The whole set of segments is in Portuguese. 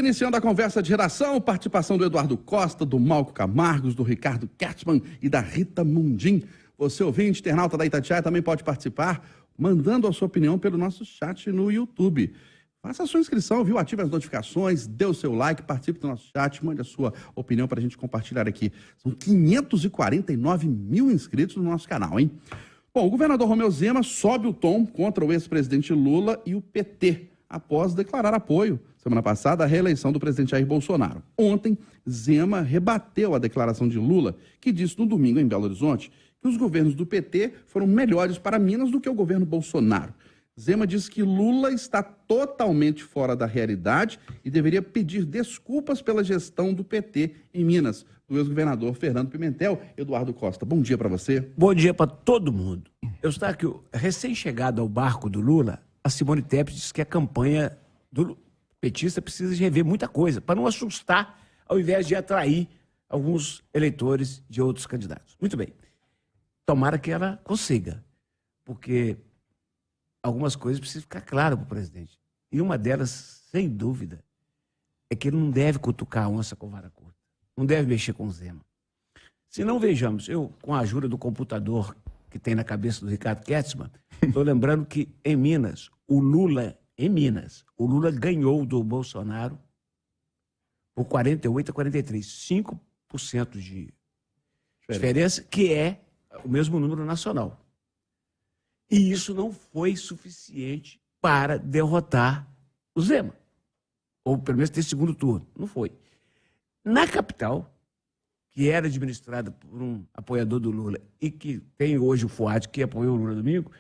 Iniciando a conversa de redação, participação do Eduardo Costa, do Malco Camargos, do Ricardo Kertzmann e da Rita Mundim. Você, ouvinte, internauta da Itatiaia, também pode participar, mandando a sua opinião pelo nosso chat no YouTube. Faça a sua inscrição, viu? Ative as notificações, dê o seu like, participe do nosso chat, mande a sua opinião para a gente compartilhar aqui. São 549 mil inscritos no nosso canal, hein? Bom, o governador Romeu Zema sobe o tom contra o ex-presidente Lula e o PT, após declarar apoio, semana passada, à reeleição do presidente Jair Bolsonaro. Ontem, Zema rebateu a declaração de Lula, que disse no domingo em Belo Horizonte que os governos do PT foram melhores para Minas do que o governo Bolsonaro. Zema disse que Lula está totalmente fora da realidade e deveria pedir desculpas pela gestão do PT em Minas, do ex-governador Fernando Pimentel. Eduardo Costa, bom dia para você. Bom dia para todo mundo. Eu estou aqui, recém-chegado ao barco do Lula, a Simone Tebet disse que a campanha do petista precisa de rever muita coisa, para não assustar, ao invés de atrair alguns eleitores de outros candidatos. Muito bem. Tomara que ela consiga, porque algumas coisas precisam ficar claras para o presidente. E uma delas, sem dúvida, é que ele não deve cutucar a onça com vara curta. Não deve mexer com o Zema. Se não, vejamos, eu, com a ajuda do computador que tem na cabeça do Ricardo Kertzmann, estou lembrando que em Minas, o Lula ganhou do Bolsonaro por 48 a 43, 5% de diferença, que é o mesmo número nacional. E isso não foi suficiente para derrotar o Zema, ou pelo menos ter segundo turno. Não foi. Na capital, que era administrada por um apoiador do Lula e que tem hoje o Fuad, que apoiou o Lula domingo,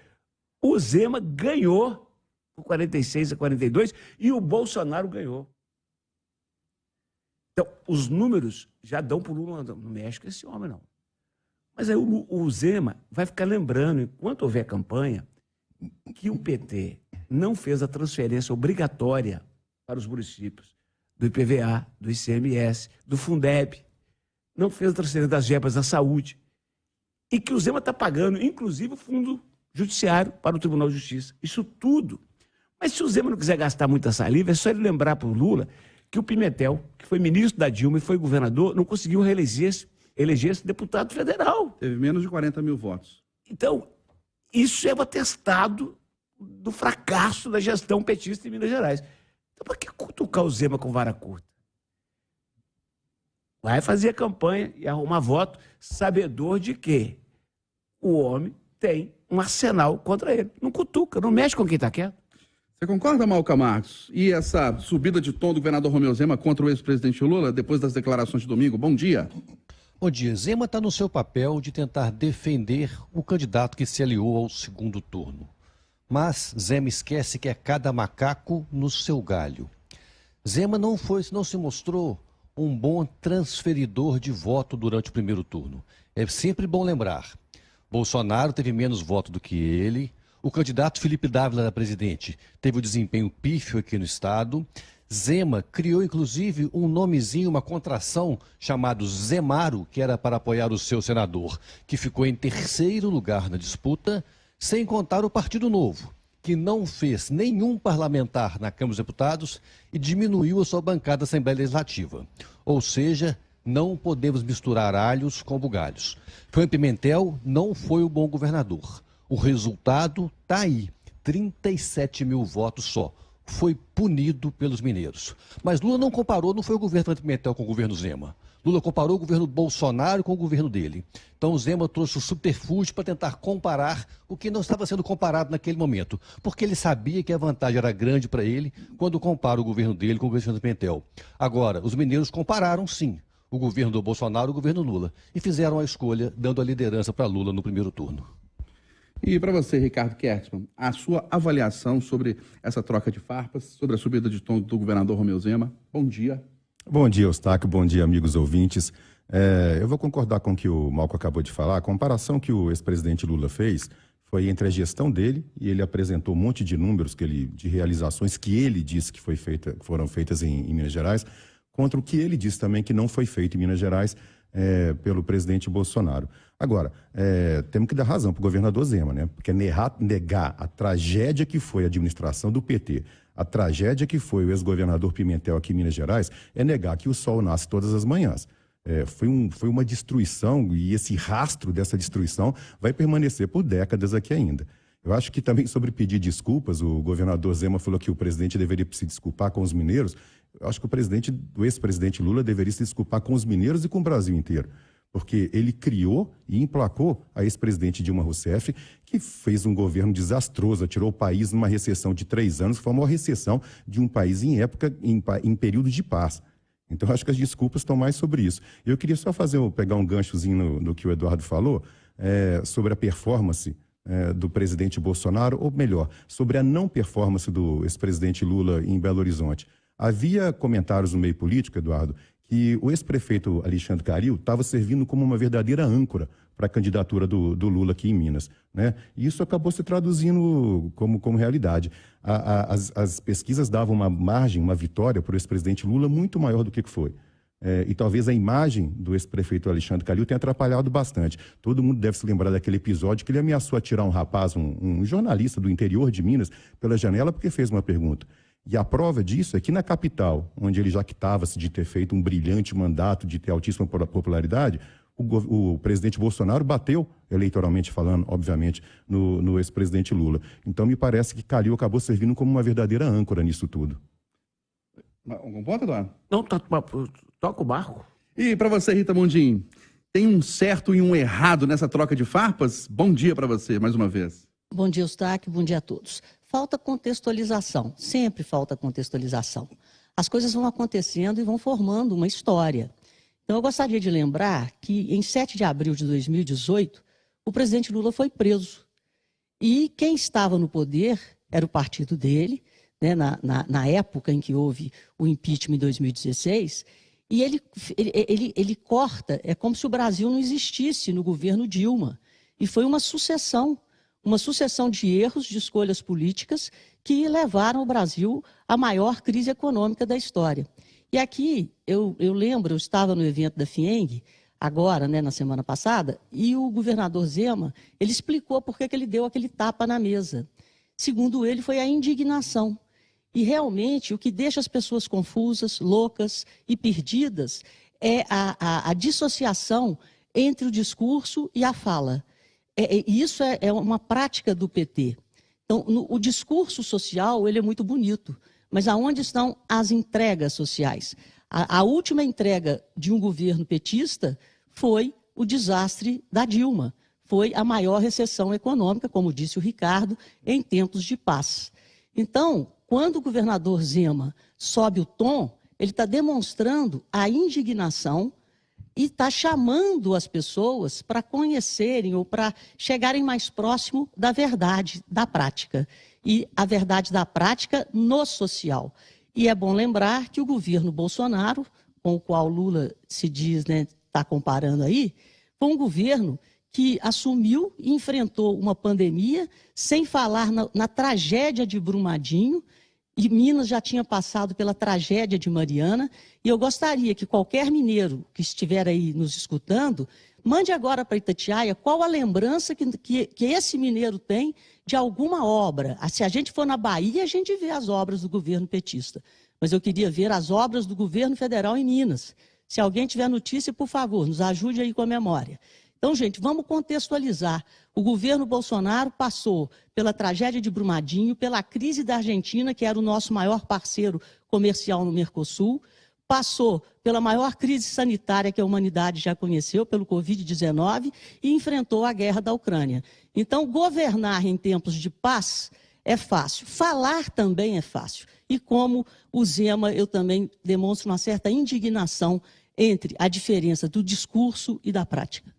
o Zema ganhou por 46 a 42 e o Bolsonaro ganhou. Então, os números já dão para o Lula, não mexe com esse homem, não. Mas aí o Zema vai ficar lembrando, enquanto houver campanha, que o PT não fez a transferência obrigatória para os municípios do IPVA, do ICMS, do Fundeb, não fez a transferência das verbas da saúde, e que o Zema está pagando, inclusive, o fundo judiciário para o Tribunal de Justiça. Isso tudo. Mas se o Zema não quiser gastar muita saliva, é só ele lembrar para o Lula que o Pimentel, que foi ministro da Dilma e foi governador, não conseguiu eleger-se deputado federal. Teve menos de 40 mil votos. Então, isso é um atestado do fracasso da gestão petista em Minas Gerais. Então, para que cutucar o Zema com vara curta? Vai fazer a campanha e arrumar voto, sabedor de que o homem tem um arsenal contra ele. Não cutuca, não mexe com quem está quieto. Você concorda, Malco Camargos? E essa subida de tom do governador Romeu Zema contra o ex-presidente Lula, depois das declarações de domingo? Bom dia. Bom dia. Zema está no seu papel de tentar defender o candidato que se aliou ao segundo turno. Mas Zema esquece que é cada macaco no seu galho. Zema não se mostrou um bom transferidor de voto durante o primeiro turno. É sempre bom lembrar. Bolsonaro teve menos voto do que ele. O candidato Felipe Dávila a presidente teve um desempenho pífio aqui no estado. Zema criou, inclusive, um nomezinho, uma contração chamado Zemaro, que era para apoiar o seu senador, que ficou em terceiro lugar na disputa, sem contar o Partido Novo, que não fez nenhum parlamentar na Câmara dos Deputados e diminuiu a sua bancada da Assembleia Legislativa. Ou seja, não podemos misturar alhos com bugalhos. Fernando Pimentel não foi o bom governador. O resultado está aí, 37 mil votos só. Foi punido pelos mineiros. Mas Lula não comparou, não foi o governo Fernando Pimentel com o governo Zema. Lula comparou o governo Bolsonaro com o governo dele. Então o Zema trouxe o subterfúgio para tentar comparar o que não estava sendo comparado naquele momento. Porque ele sabia que a vantagem era grande para ele quando compara o governo dele com o governo Fernando Pimentel. Agora, os mineiros compararam sim o governo do Bolsonaro e o governo Lula. E fizeram a escolha dando a liderança para Lula no primeiro turno. E para você, Ricardo Kertzmann, a sua avaliação sobre essa troca de farpas, sobre a subida de tom do governador Romeu Zema. Bom dia. Bom dia, Eustáquio. Bom dia, amigos ouvintes. Eu vou concordar com o que o Malco acabou de falar. A comparação que o ex-presidente Lula fez foi entre a gestão dele, e ele apresentou um monte de números de realizações que ele disse que foram feitas em Minas Gerais, contra o que ele disse também que não foi feito em Minas Gerais pelo presidente Bolsonaro. Agora, temos que dar razão para o governador Zema, né? Porque negar a tragédia que foi a administração do PT, A tragédia que foi o ex-governador Pimentel aqui em Minas Gerais é negar que o sol nasce todas as manhãs. Foi uma destruição, e esse rastro dessa destruição vai permanecer por décadas aqui ainda. Eu acho que também sobre pedir desculpas, o governador Zema falou que o presidente deveria se desculpar com os mineiros. Eu acho que o ex-presidente Lula deveria se desculpar com os mineiros e com o Brasil inteiro. Porque ele criou e emplacou a ex-presidente Dilma Rousseff, que fez um governo desastroso, tirou o país numa recessão de 3 anos, que foi a maior recessão de um país em período de paz. Então, acho que as desculpas estão mais sobre isso. Eu queria só pegar um ganchozinho no que o Eduardo falou, sobre a performance do presidente Bolsonaro, ou melhor, sobre a não performance do ex-presidente Lula em Belo Horizonte. Havia comentários no meio político, Eduardo, que o ex-prefeito Alexandre Calil estava servindo como uma verdadeira âncora para a candidatura do Lula aqui em Minas, né? E isso acabou se traduzindo como realidade. As pesquisas davam uma margem, uma vitória para o ex-presidente Lula muito maior do que foi. E talvez a imagem do ex-prefeito Alexandre Calil tenha atrapalhado bastante. Todo mundo deve se lembrar daquele episódio que ele ameaçou atirar um rapaz, um jornalista do interior de Minas, pela janela porque fez uma pergunta. E a prova disso é que na capital, onde ele jactava-se de ter feito um brilhante mandato, de ter altíssima popularidade, o presidente Bolsonaro bateu, eleitoralmente falando, obviamente, no ex-presidente Lula. Então me parece que Calil acabou servindo como uma verdadeira âncora nisso tudo. Algum ponto, Eduardo? Não, toca o barco. E para você, Rita Mundim, tem um certo e um errado nessa troca de farpas? Bom dia para você, mais uma vez. Bom dia, Eustáquio, bom dia a todos. Falta contextualização, sempre falta contextualização. As coisas vão acontecendo e vão formando uma história. Então, eu gostaria de lembrar que, em 7 de abril de 2018, o presidente Lula foi preso. E quem estava no poder era o partido dele, né, na época em que houve o impeachment em 2016, e ele corta, é como se o Brasil não existisse no governo Dilma. E foi uma sucessão de erros, de escolhas políticas que levaram o Brasil à maior crise econômica da história. E aqui, eu lembro, eu estava no evento da FIENG, agora, né, na semana passada, e o governador Zema, ele explicou por que ele deu aquele tapa na mesa. Segundo ele, foi a indignação. E realmente, o que deixa as pessoas confusas, loucas e perdidas é a dissociação entre o discurso e a fala. Isso é uma prática do PT. Então, o discurso social ele é muito bonito, mas aonde estão as entregas sociais? A última entrega de um governo petista foi o desastre da Dilma. Foi a maior recessão econômica, como disse o Ricardo, em tempos de paz. Então, quando o governador Zema sobe o tom, ele está demonstrando a indignação e está chamando as pessoas para conhecerem ou para chegarem mais próximo da verdade, da prática. E a verdade da prática no social. E é bom lembrar que o governo Bolsonaro, com o qual Lula se diz, né, está comparando aí, foi um governo que assumiu e enfrentou uma pandemia sem falar na tragédia de Brumadinho, e Minas já tinha passado pela tragédia de Mariana, e eu gostaria que qualquer mineiro que estiver aí nos escutando, mande agora para Itatiaia qual a lembrança que esse mineiro tem de alguma obra. Se a gente for na Bahia, a gente vê as obras do governo petista, mas eu queria ver as obras do governo federal em Minas. Se alguém tiver notícia, por favor, nos ajude aí com a memória. Então, gente, vamos contextualizar. O governo Bolsonaro passou pela tragédia de Brumadinho, pela crise da Argentina, que era o nosso maior parceiro comercial no Mercosul, passou pela maior crise sanitária que a humanidade já conheceu, pelo Covid-19, e enfrentou a guerra da Ucrânia. Então, governar em tempos de paz é fácil. Falar também é fácil. E como o Zema, eu também demonstro uma certa indignação entre a diferença do discurso e da prática.